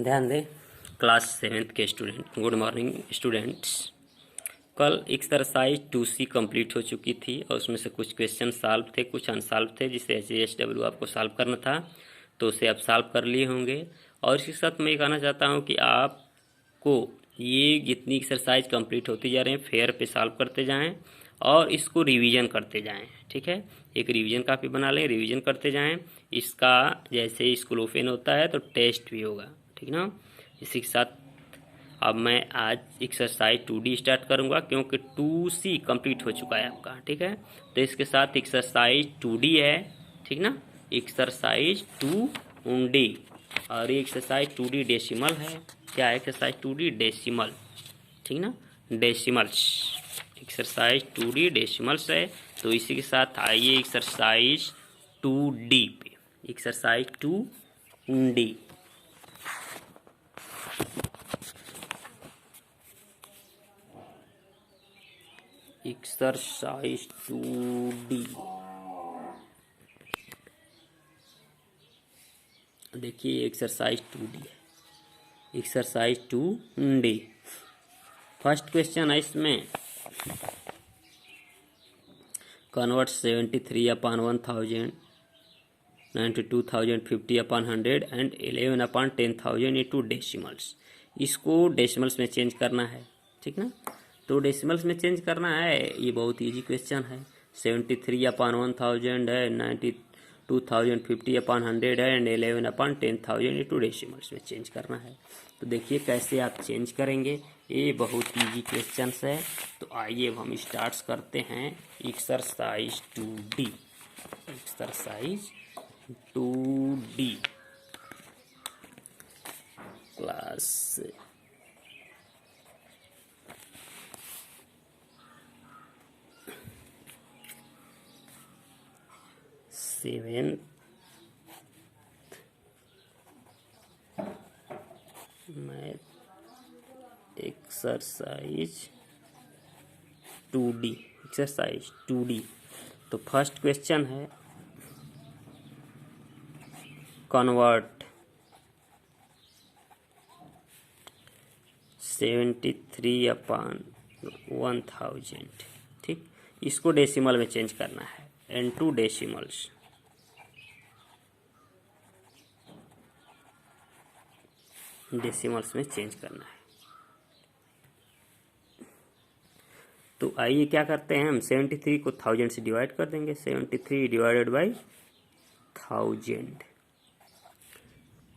ध्यान दें class 7th के स्टूडेंट, गुड मॉर्निंग स्टूडेंट्स। कल एक्सरसाइज 2C कंप्लीट हो चुकी थी और उसमें से कुछ क्वेश्चन सॉल्व थे, कुछ अनसॉल्व थे, जिसे HSW आपको सॉल्व करना था, तो उसे आप सॉल्व कर लिए होंगे। और इसके साथ मैं ये कहना चाहता हूँ कि आपको ये जितनी एक्सरसाइज कंप्लीट होती जा रही हैं फेयर पे सॉल्व करते जाएं और इसको रिवीजन करते जाएं। ठीक है, एक रिवीजन कापी बना लें, रिवीजन करते जाएं। इसका जैसे स्कूल ओपन होता है तो टेस्ट भी होगा, ठीक ना। इसी के साथ अब मैं आज एक्सरसाइज 2D स्टार्ट करूंगा क्योंकि 2C कंप्लीट हो चुका है आपका। ठीक है, तो इसके साथ एक्सरसाइज 2D है, ठीक ना, एक्सरसाइज 2D। और ये एक्सरसाइज 2D डेसिमल है। क्या है एक्सरसाइज 2D डेसिमल, ठीक ना, डेसिमल्स। एक्सरसाइज 2D डेसिमल्स है। तो इसी के साथ आइए एक्सरसाइज 2D पे, एक्सरसाइज 2D। एक्सरसाइज 2D देखिए, एक्सरसाइज 2D है, एक्सरसाइज 2D। फर्स्ट क्वेश्चन है इसमें, कन्वर्ट 73/1000, 92,050/100 एंड 11/10,000 इंटू डेसिमल्स। इसको डेसिमल्स में चेंज करना है, ठीक ना। तो डेसिमल्स में चेंज करना है, ये बहुत इजी क्वेश्चन है। 73/1000 है, 92,050/100 है एंड 11/10,000 इंटू डेसिमल्स में चेंज करना है। तो देखिए कैसे आप चेंज करेंगे, ये बहुत इजी क्वेश्चन है। तो आइए अब हम स्टार्ट करते हैं exercise 2D। Exercise 2D class 7 math exercise 2D, exercise 2D। तो फर्स्ट क्वेश्चन है, कन्वर्ट 73/1000, ठीक, इसको डेसिमल में चेंज करना है, इनटू डेसिमल्स। डेसिमल्स में चेंज करना है। तो आइए क्या करते हैं, हम 73 को 1000 से डिवाइड कर देंगे। 73 डिवाइडेड बाई 1000,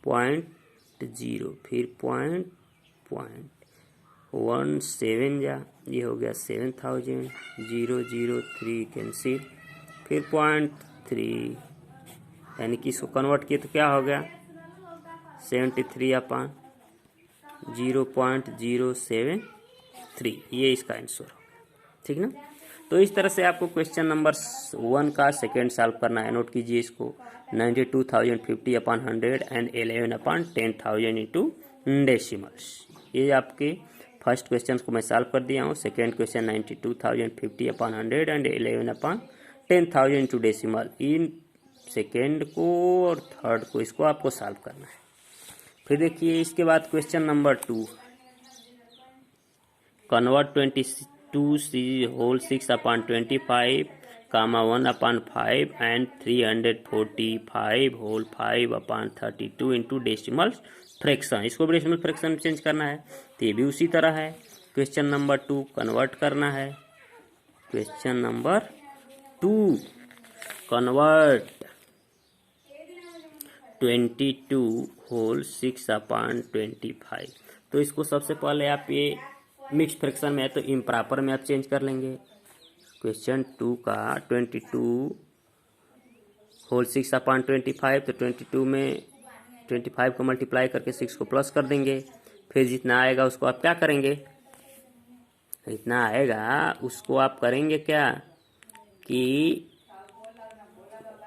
0.0, फिर 0.17 जा, ये हो गया 7000, 003 कैंसिल, फिर 0.3, यानी कि इसको कन्वर्ट किए तो क्या हो गया 73/0.073, ये इसका आंसर हो गया, ठीक ना। तो इस तरह से आपको क्वेश्चन नंबर 1 का सेकेंड सॉल्व करना है। नोट कीजिए इसको, 92,050/100 एंड 11/10,000 इंटू डेसिमल्स। ये आपके फर्स्ट क्वेश्चन को मैं सॉल्व कर दिया हूँ। Second question 92,050/100 and 11/10,000 into decimal. In second को और थर्ड को, इसको आपको सॉल्व करना है। फिर देखिए इसके बाद question number 2, convert 22C whole 6/25, 1/5 and 345 whole 5/32 into decimals fraction. इसको डेसिमल फ्रैक्शन में चेंज करना है। तो ये भी उसी तरह है। क्वेश्चन नंबर 2 कन्वर्ट करना है। Question number 2 convert 22 whole 6/25। तो इसको सबसे पहले आप ये मिक्स फ्रैक्शन में है तो इम्प्रॉपर में आप चेंज कर लेंगे। क्वेश्चन 2 का 22 होल 6/25, तो 22 में 25 को मल्टीप्लाई करके 6 को प्लस कर देंगे। फिर जितना आएगा उसको आप क्या करेंगे, जितना आएगा उसको आप करेंगे क्या कि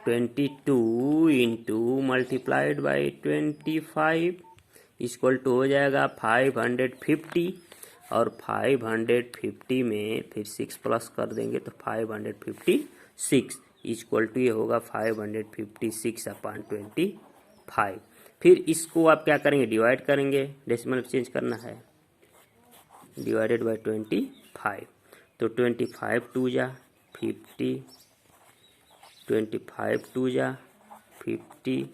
22 into multiplied by 25 equal to हो जाएगा 550, और 550 में फिर 6 प्लस कर देंगे तो 556 इक्वल टू ये होगा 556/25। फिर इसको आप क्या करेंगे, डिवाइड करेंगे, डेसिमल चेंज करना है, डिवाइडेड बाय 25। तो 25 टू जा 50, 25 टू जा 50,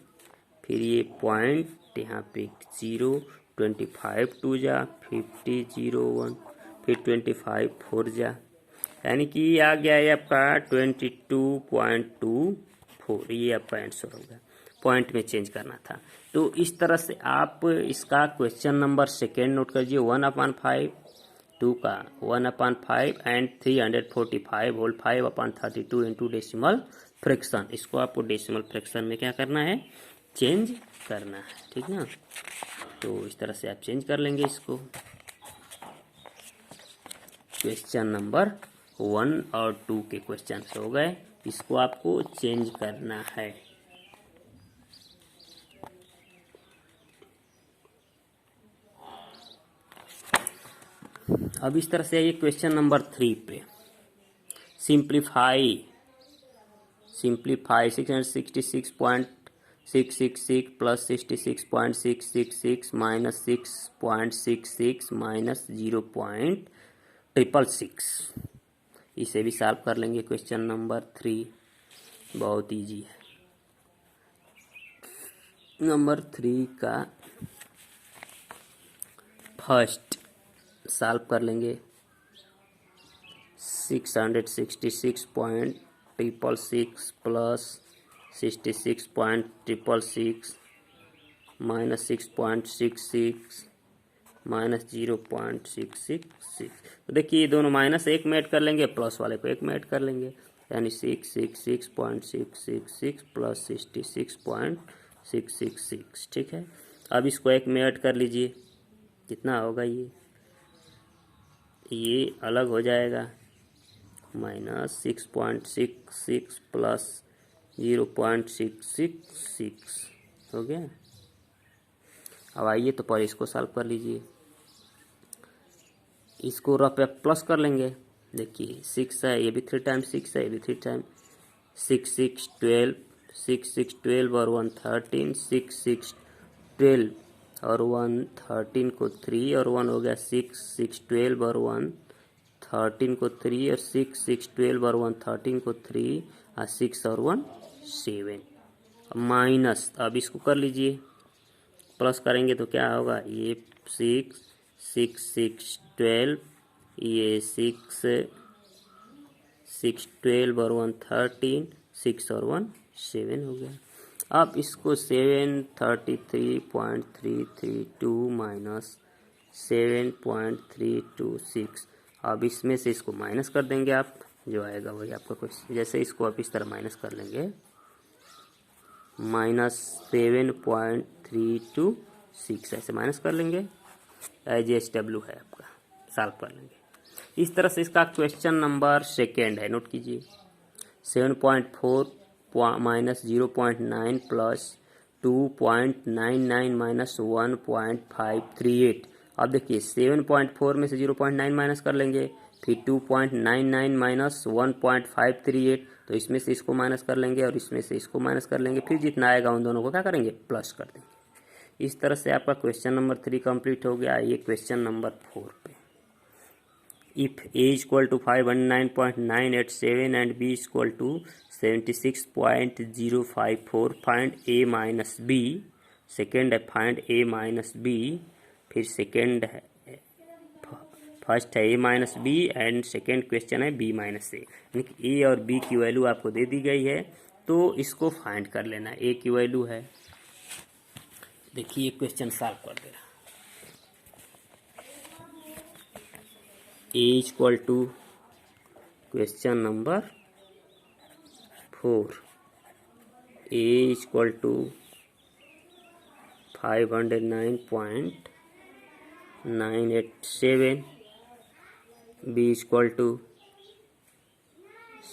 फिर ये पॉइंट यहाँ पे 0, 25 टू जा 50, 0 1, फिर 25 4 जा, यानी कि ये आ गया है आपका 22.24। ये आपका आंसर होगा, पॉइंट में चेंज करना था। तो इस तरह से आप इसका क्वेश्चन नंबर सेकेंड नोट करिए, 1/5, 2 का 1/5 and 345 whole 5/32 into decimal fraction. इसको आपको डेसिमल फ्रैक्शन में क्या करना है, चेंज करना है, ठीक ना। तो इस तरह से आप चेंज कर लेंगे इसको। क्वेश्चन नंबर 1 और 2 के क्वेश्चन हो गए, इसको आपको चेंज करना है। अब इस तरह से आइए क्वेश्चन नंबर 3 पे। Simplify 666.666 plus 66.666 minus 6.66 minus 0.666। इसे भी सॉल्व कर लेंगे। क्वेश्चन नंबर 3 बहुत इजी है। नंबर 3 का फर्स्ट सॉल्व कर लेंगे। 666.666 प्लस 66.666 माइनस 6.66 माइनस 0.666। तो देखिए ये दोनों माइनस एक में ऐड कर लेंगे, प्लस वाले को एक में ऐड कर लेंगे, यानी 666.666 प्लस 66.666। ठीक है, अब इसको एक में ऐड कर लीजिए, कितना होगा ये अलग हो जाएगा, माइनस 6.66 प्लस 0.666 हो गया। अब आइए तो पर इसको सॉल्व कर लीजिए, इसको रफ पे प्लस कर लेंगे। देखिए 6 है, ये भी 3 टाइम्स 6 है, ये भी 3 टाइम 6 6 12, 6 6 12 और 1 13, 6 6 12 और 1 13 को 3 और 1 हो गया 6 6 12 और 1 13 को 3 और 6 6 12 और 1 13 को 3 और 6 और 1 7 माइनस। अब इसको कर लीजिए, प्लस करेंगे तो क्या होगा, ये 6 6 6 12, ये 6 6 12 और 1 13, 6 और 1 7 हो गया। अब इसको 733.332 माइनस 7.326, अब इसमें से इसको माइनस कर देंगे आप, जो आएगा वही आपका क्वेश्चन। जैसे इसको आप इस तरह माइनस कर लेंगे, माइनस 7.326 ऐसे माइनस कर लेंगे, IGSW है आपका, सॉल्व कर लेंगे। इस तरह से इसका क्वेश्चन नंबर सेकेंड है, नोट कीजिए। 7.4 माइनस 0.9 प्लस 2.99 माइनस 1.538। अब देखिए 7.4 में से 0.9 माइनस कर लेंगे, फिर 2.99 माइनस 1.538, तो इसमें से इसको माइनस कर लेंगे और इसमें से इसको माइनस कर लेंगे, फिर जितना आएगा उन दोनों को क्या करेंगे, प्लस कर देंगे। इस तरह से आपका क्वेश्चन नंबर 3 कंप्लीट हो गया। ये क्वेश्चन नंबर 4 पे, if a equal to 509.987 and b equal to 76.054, find a minus b। Second है फाइंड a माइनस b, फिर सेकेंड है, फर्स्ट है a minus b and second question है b माइनस ए, यानी कि a और b की वैल्यू आपको दे दी गई है, तो इसको फाइंड कर लेना है। a की वैल्यू है, देखिए क्वेश्चन सॉल्व कर दे रहा। a equal to question number 4, a equal to 509.987, b equal to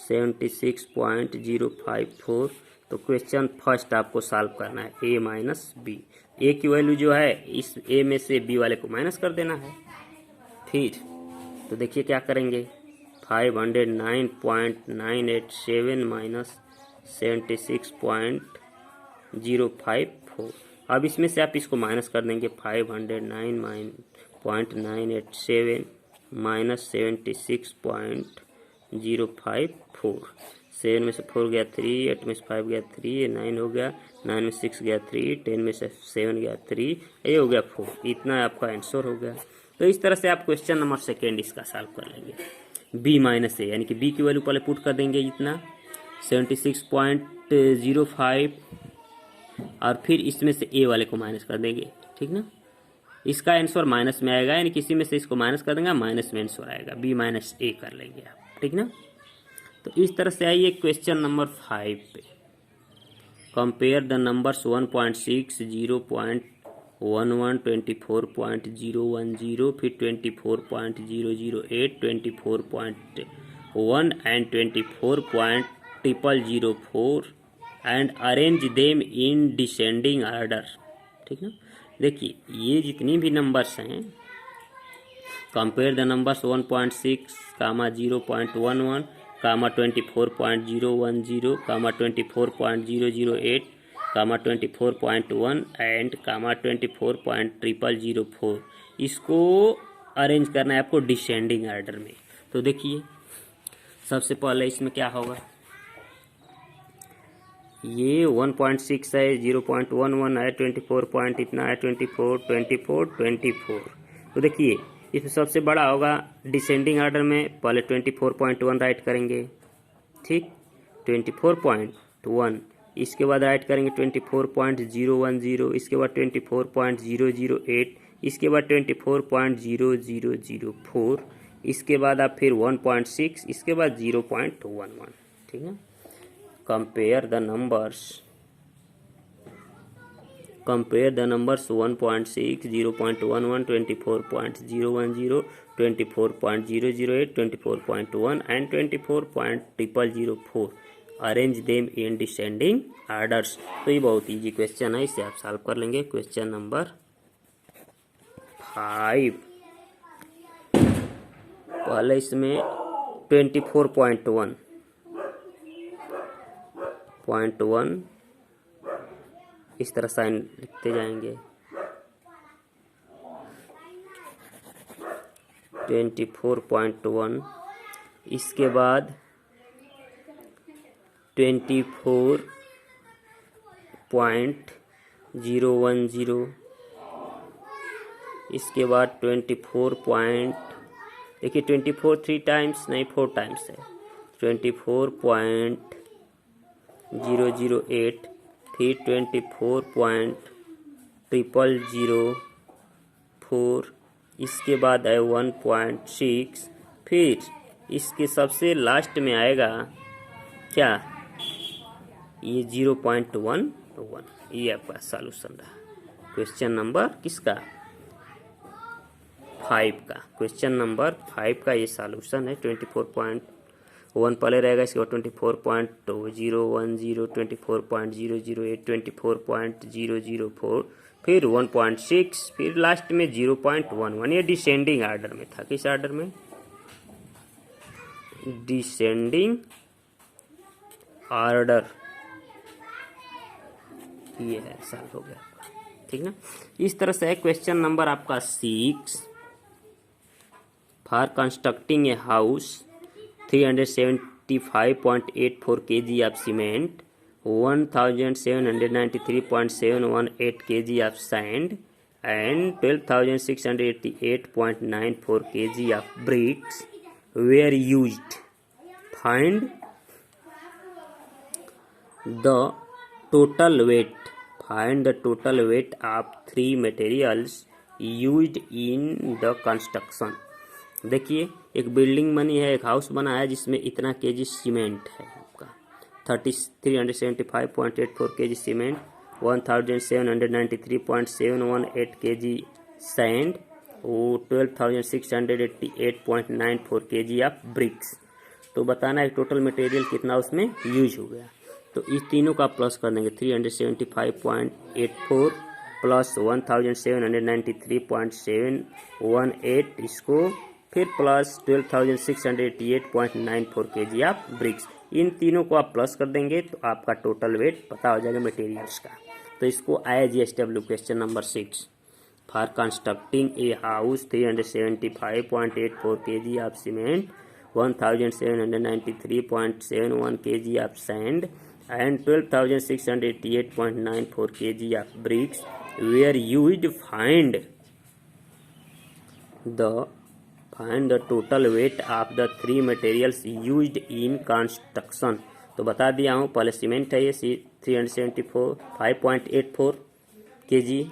76.054। तो क्वेश्चन फर्स्ट आपको सॉल्व करना है, a माइनस बी। a की वैल्यू जो है इस a में से b वाले को माइनस कर देना है। फिर तो देखिए क्या करेंगे, 509.987 माइनस 76.054। अब इसमें से आप इसको माइनस कर देंगे 509.987 माइनस 76.054। 7 में से 4 गया 3, 8 में से 5 गया 3, 9 हो गया, 9 में 6 गया 3, 10 में से 7 गया 3, ये हो गया 4। इतना आपका आंसर हो गया। तो इस तरह से आप क्वेश्चन नंबर सेकेंड इसका सॉल्व कर लेंगे। बी माइनस ए यानी कि बी की वैल्यू पहले पुट कर देंगे इतना 76.05 और फिर इसमें से ए वाले को माइनस कर देंगे, ठीक ना। इसका आंसर माइनस में आएगा, यानी किसी में से इसको माइनस कर देंगे, माइनस में आंसर आएगा, बी माइनस ए कर लेंगे आप, ठीक ना। तो इस तरह से आइए क्वेश्चन नंबर 5 पे। कंपेयर द नंबर्स 1.6, 0.11, 24.010, फिर 24.008, 24.1 and 24.004 and arrange them in descending order, ठीक ना। देखिए ये जितनी भी नंबर्स हैं, कंपेयर द नंबर्स 1.6, 0.11, 24.010, 24.008, 24.1 एंड 24.004, इसको अरेंज करना है आपको डिसेंडिंग ऑर्डर में। तो देखिए सबसे पहले इसमें क्या होगा, ये 1.6 है, 0.11 है, 24 पॉइंट इतना है, 24। तो देखिए इसमें सबसे बड़ा होगा डिसेंडिंग ऑर्डर में, पहले 24.1 राइट करेंगे, ठीक, 24.1, इसके बाद राइट करेंगे 24.010, इसके बाद 24.008, इसके बाद 24.0004, इसके बाद आप फिर 1.6, इसके बाद 0.11, ठीक है। Compare the numbers 1.6, 0.11, 24.010, 24.008, 24.1 and 24.004, arrange them in descending orders. तो ये बहुत इजी क्वेश्चन है, इसे आप सॉल्व कर लेंगे। क्वेश्चन नंबर 5, पहले इसमें 24.1 इस तरह साइन लिखते जाएंगे, 24.1, इसके बाद 24.010, इसके बाद 24. देखिए 24 3 टाइम्स नहीं 4 टाइम्स है, 24.008, फिर 24.004, इसके बाद है 1.6, फिर इसके सबसे लास्ट में आएगा क्या, ये 0.11। ये आपका सॉल्यूशन रहा क्वेश्चन नंबर किसका, 5 का। क्वेश्चन नंबर 5 का ये सॉल्यूशन है। 24.1 पहले रहेगा, इसके बाद 24.010, 24.008, 24.004, फिर 1.6, फिर लास्ट में 0.11। ये डिसेंडिंग ऑर्डर में था, किस ऑर्डर में, डिसेंडिंग ऑर्डर। ये है, सॉल्व हो गया, ठीक ना। इस तरह से है क्वेश्चन नंबर आपका 6, for constructing a house 375.84 kg of cement, 1793.718 kg of sand and 12,688.94 kg of bricks were used. Find the total weight. Find the total weight of 3 materials used in the construction. देखिए एक building बनी है, एक house बना है जिसमें इतना KG cement है आपका, 375.84 केजी सीमेंट, 1793.718 केजी सैंड, और 12,688.94 केजी ऑफ ब्रिक्स। तो बताना है टोटल मटेरियल कितना उसमें यूज हो गया। तो इस तीनों का प्लस कर देंगे, 375.84 प्लस 1793.718, इसको फिर प्लस 12,688.94 kg ऑफ ब्रिक्स। इन तीनों को आप प्लस कर देंगे तो आपका टोटल वेट पता हो जाएगा मटेरियल्स का। तो इसको IGSW question number 6 for constructing a house 375.84 kg of cement 1793.71 kg of sand and 12,688.94 kg of bricks were used. Find the total weight of the three materials used in construction. तो बता दिया हूँ, पहले cement है ये 375.84 kg,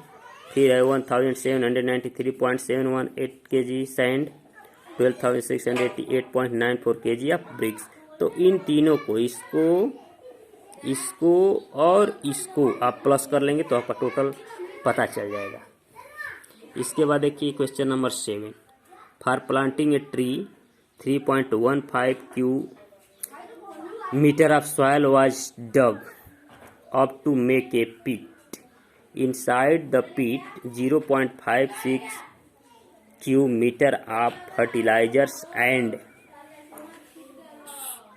फिर है 1793.718 kg sand, 12,688.94 kg of BRICS. तो इन तीनों को इसको और इसको आप प्लस कर लेंगे तो आपका टोटल पता चल जाएगा। इसके बाद देखिए question number 7 for planting a tree 3.15 metre of soil was dug up to make a pit inside the pit 0.56 cubic meter of fertilizers and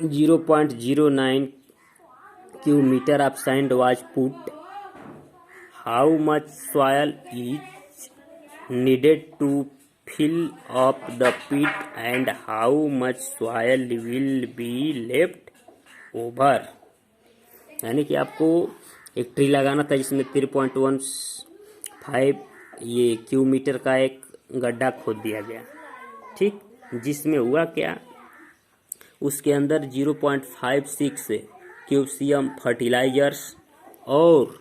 0.09 cubic meter of sand was put. How much soil is needed to fill up the pit and how much soil will be left over? यानी कि आपको एक tree लगाना था जिसमें 3.15 ये cube metre का एक गड्ढा खोद दिया गया, ठीक। जिसमें हुआ क्या, उसके अंदर 0.56 क्यूबसियम फर्टिलाइजर्स और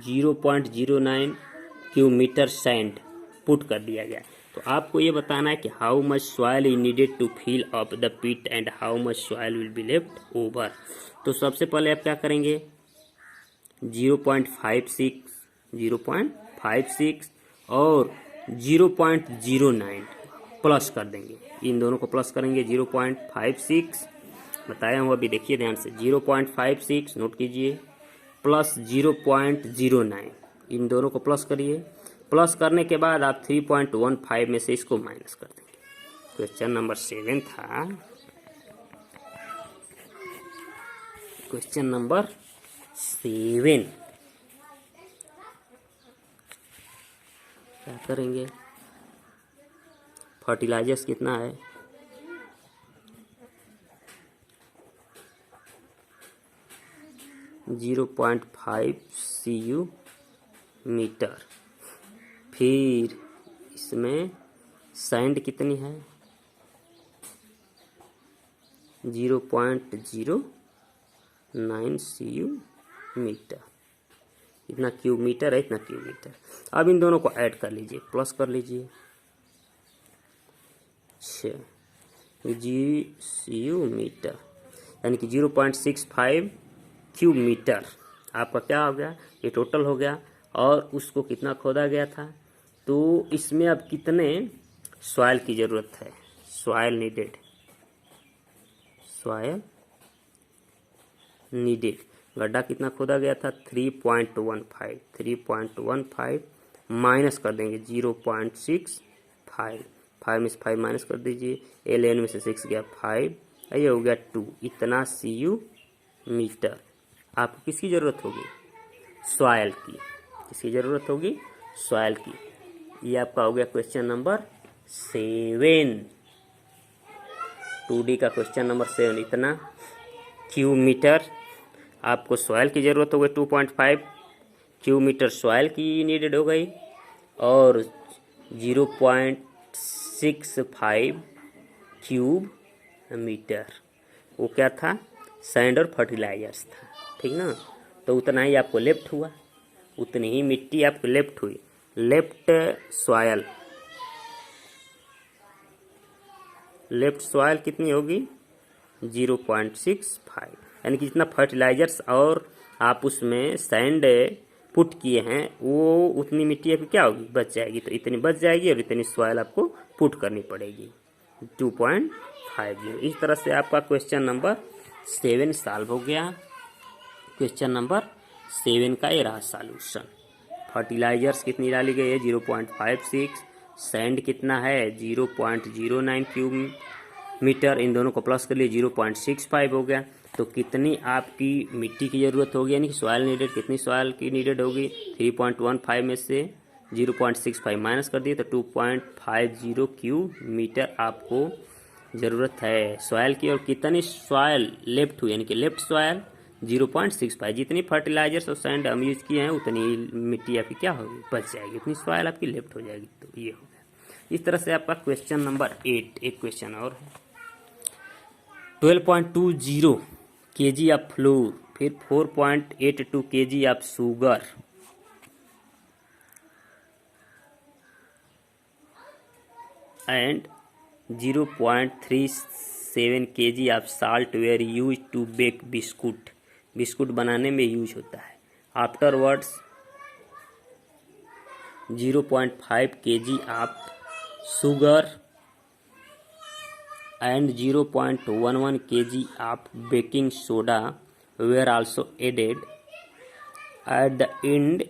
0.09 क्यूब मीटर सैंड पुट कर दिया गया। तो आपको ये बताना है कि how much soil is needed to fill up the pit and how much soil will be left over. तो सबसे पहले आप क्या करेंगे, 0.56 और 0.09 प्लस कर देंगे, इन दोनों को प्लस करेंगे। 0.56 बताया हूँ अभी, देखिए ध्यान से, 0.56 नोट कीजिए प्लस 0.09, इन दोनों को प्लस करिए। प्लस करने के बाद आप 3.15 में से इसको माइनस कर देंगे। क्वेश्चन नंबर 7 था, क्वेश्चन नंबर 7 क्या करेंगे, फर्टिलाइजर्स कितना है, .5 cu मीटर, फिर इसमें सैंड कितनी है 0.09 cu मीटर, इतना क्यूब मीटर है, इतना क्यूब मीटर। अब इन दोनों को ऐड कर लीजिए, प्लस कर लीजिए, 6 cu मीटर, यानी कि 0.65 क्यूब मीटर आपका क्या हो गया, ये टोटल हो गया। और उसको कितना खोदा गया था, तो इसमें अब कितने सॉइल की ज़रूरत है, सॉइल नीडेड, गड्ढा कितना खोदा गया था 3.15 माइनस कर देंगे 0.65, 5 में से 5 माइनस कर दीजिए, ln में से 6 गया 5, ये हो गया 2, इतना cu मीटर। आपको किसकी ज़रूरत होगी, सॉइल की, किसकी ज़रूरत होगी, सॉइल की। ये आपका हो गया क्वेश्चन नंबर 7, 2D का क्वेश्चन नंबर 7, इतना क्यूब मीटर आपको सॉइल की ज़रूरत हो गई, 2.5 क्यूब मीटर सॉइल की नीडेड हो गई, और 0.65 क्यूब मीटर वो क्या था, सैंड और फर्टिलाइजर्स था, ठीक ना। तो उतना ही आपको लेफ्ट हुआ, उतनी ही मिट्टी आपको लेफ्ट हुई। लेफ्ट सॉइल कितनी होगी 0.65, यानी कि जितना फर्टिलाइजर्स और आप उसमें सैंड पुट किए हैं वो उतनी मिट्टी आपकी क्या होगी, बच जाएगी। तो इतनी बच जाएगी और इतनी सॉइल आपको पुट करनी पड़ेगी 2.50। इस तरह से आपका क्वेश्चन नंबर 7 सॉल्व हो गया। क्वेश्चन नंबर 7 का ये रहा सॉल्यूशन। फर्टिलाइजर्स कितनी डाली गई है 0.56, सैंड कितना है 0.09 क्यूब मीटर, इन दोनों को प्लस कर लिए 0.65 हो गया। तो कितनी आपकी मिट्टी की ज़रूरत होगी, यानी कि सॉयल नीडेड, कितनी सॉयल की नीडेड होगी, 3.15 में से 0.65 माइनस कर दिए तो 2.50 क्यूब मीटर आपको ज़रूरत है सॉयल की। और कितनी सॉयल लेफ्ट हुई, यानी कि लेफ्ट सॉयल 0.65, जितनी फर्टिलाइजर्स और सैंड हम यूज किए हैं उतनी मिट्टी आपकी क्या होगी, बच जाएगी, उतनी सॉयल आपकी लेफ्ट हो जाएगी। तो ये हो गया। इस तरह से आपका क्वेश्चन नंबर 8, एक क्वेश्चन और है 12.20 kg ऑफ फ्लोर, फिर 4.82 kg of sugar and 0.37 kg of salt were use to bake biscuit, biscuit बनाने में यूज होता है। Afterwards 0.5 kg of sugar and 0.11 kg of baking soda were also added. At the end,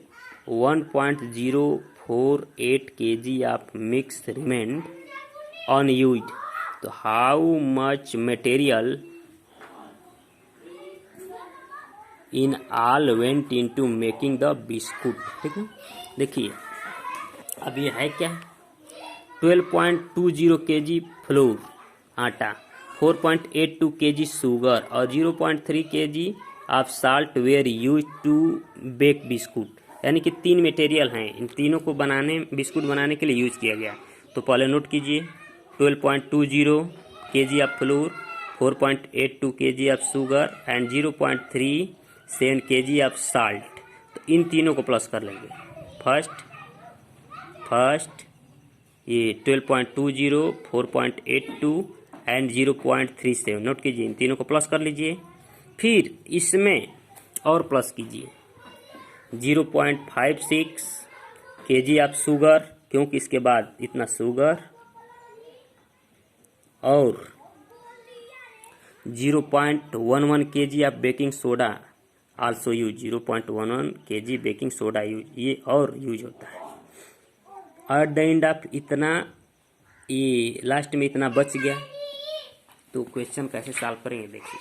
1.048 kg of mix remained unused. So how much material in all went into making the biscuit? ठीक है, देखिए अब ये है क्या, 12.20 kg floor आटा, 4.82 kg sugar और 0.3 kg of salt were use to bake biscuit, यानी कि 3 मटेरियल हैं, इन तीनों को बनाने बिस्कुट बनाने के लिए यूज किया गया। तो पहले नोट कीजिए 12.20 kg of flour, 4.82 kg of sugar and 0.37 kg of salt. तो इन तीनों को प्लस कर लेंगे। फर्स्ट ये 12.20, 4.82 एंड 0.37 नोट कीजिए, इन तीनों को प्लस कर लीजिए। फिर इसमें और प्लस कीजिए 0.56 kg ऑफ शुगर, क्योंकि इसके बाद इतना शुगर, और 0.11 kg of baking soda also use, 0.11 kg baking soda use, ये और यूज होता है। एट द एंड ऑफ इतना, ये लास्ट में इतना बच गया। तो क्वेश्चन कैसे सॉल्व करेंगे देखिए।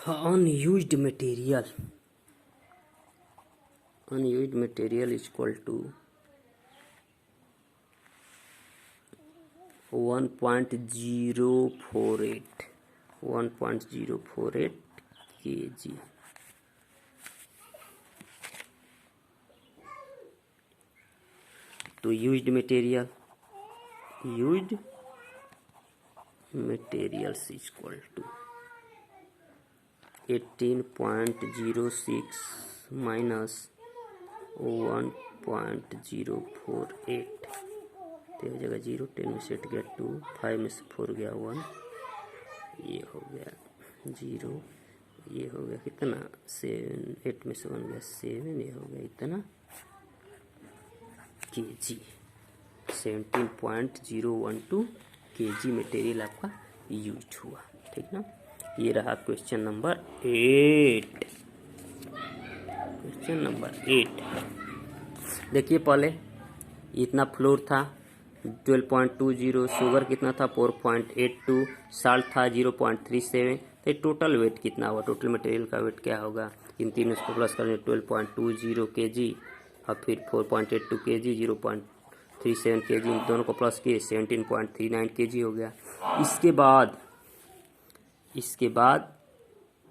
unused material is equal to 1.048 kg. तो used materials is equal to 18.06 minus 1.048, तो हो जाएगा 0, 10 में सेट गया 2, 5 में से 4 गया 1, ये हो गया 0, ये हो गया कितना 7, 8 में से 1 गया 7, ये हो गया इतना kg, 17.012 kg मटेरियल आपका यूज हुआ। ठीक ना, ये रहा क्वेश्चन नंबर 8। क्वेश्चन नंबर 8 देखिए, पहले इतना फ्लोर था 12.20, शुगर कितना था 4.82, साल्ट था 0.37, तो टोटल वेट कितना हुआ, टोटल मटेरियल का वेट क्या होगा, इन तीनों को प्लस करने 12.20 kg और फिर 4.82 kg, 0.37 kg, इन दोनों को प्लस किए 17.39 kg हो गया। इसके बाद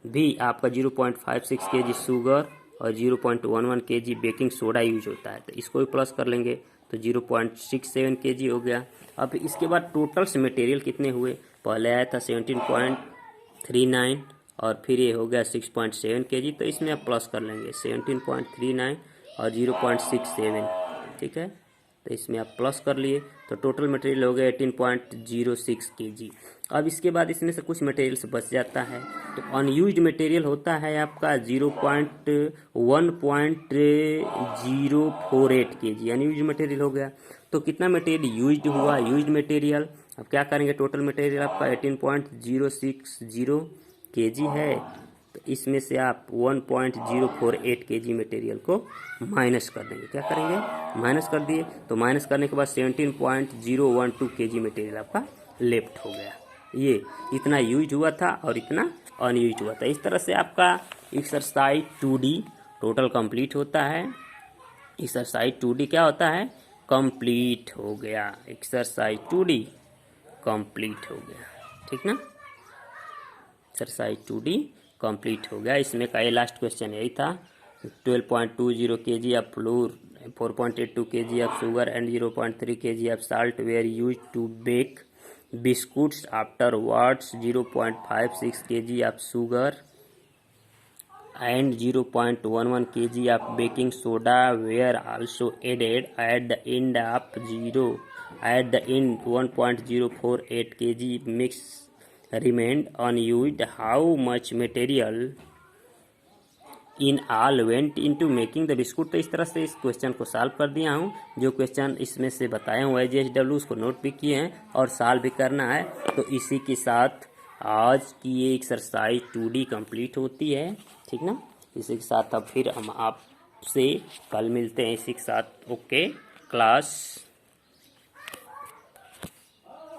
भी आपका 0.56 kg शुगर और 0.11 kg बेकिंग सोडा यूज होता है, तो इसको भी प्लस कर लेंगे तो 0.67 kg हो गया। अब इसके बाद टोटल से मटेरियल कितने हुए, पहले आया था 17.39 और फिर ये हो गया 6.7 kg, तो इसमें आप प्लस कर लेंगे 17.39 और 0.67, ठीक है, तो इसमें आप प्लस कर लिए तो टोटल मटेरियल हो गया 18.06 kg। अब इसके बाद इसमें से कुछ मटेरियल से बच जाता है, तो अनयूज्ड मटेरियल होता है आपका 1.048 kg, अनयूज्ड मटेरियल हो गया। तो कितना मटेरियल यूज्ड हुआ, यूज्ड मटेरियल, अब क्या करेंगे, टोटल मटेरियल आपका 18.060 kg है, तो इसमें से आप 1.048 kg मटेरियल को माइनस कर देंगे। क्या करेंगे, माइनस कर दिए, तो माइनस करने के बाद 17.012 kg मटेरियल आपका लेफ्ट हो गया। ये इतना यूज हुआ था और इतना अनयूज हुआ था। इस तरह से आपका एक्सरसाइज 2D टोटल कंप्लीट होता है। एक्सरसाइज 2D क्या होता है, कंप्लीट हो गया। एक्सरसाइज 2D कंप्लीट हो गया, ठीक ना, एक्सरसाइज 2D कंप्लीट हो गया। इसमें का ये लास्ट क्वेश्चन यही था। 12.20 kg of flour, 4.82 kg of sugar and 0.3 kg of salt were use to bake biscuits afterwards 0.56 kg of sugar and 0.11 kg of baking soda were also added at the end 1.048 kg mix remained unused. How much material in all went into making the biscuit. तो इस तरह से इस question को solve कर दिया हूँ। जो क्वेश्चन इसमें से बताया हुआ है GSW उसको नोट भी किए हैं और सॉल्व भी करना है। तो इसी के साथ आज की ये एक्सरसाइज 2D कंप्लीट होती है, ठीक ना। इसी के साथ अब फिर हम आपसे कल मिलते हैं इसी के साथ। Okay class.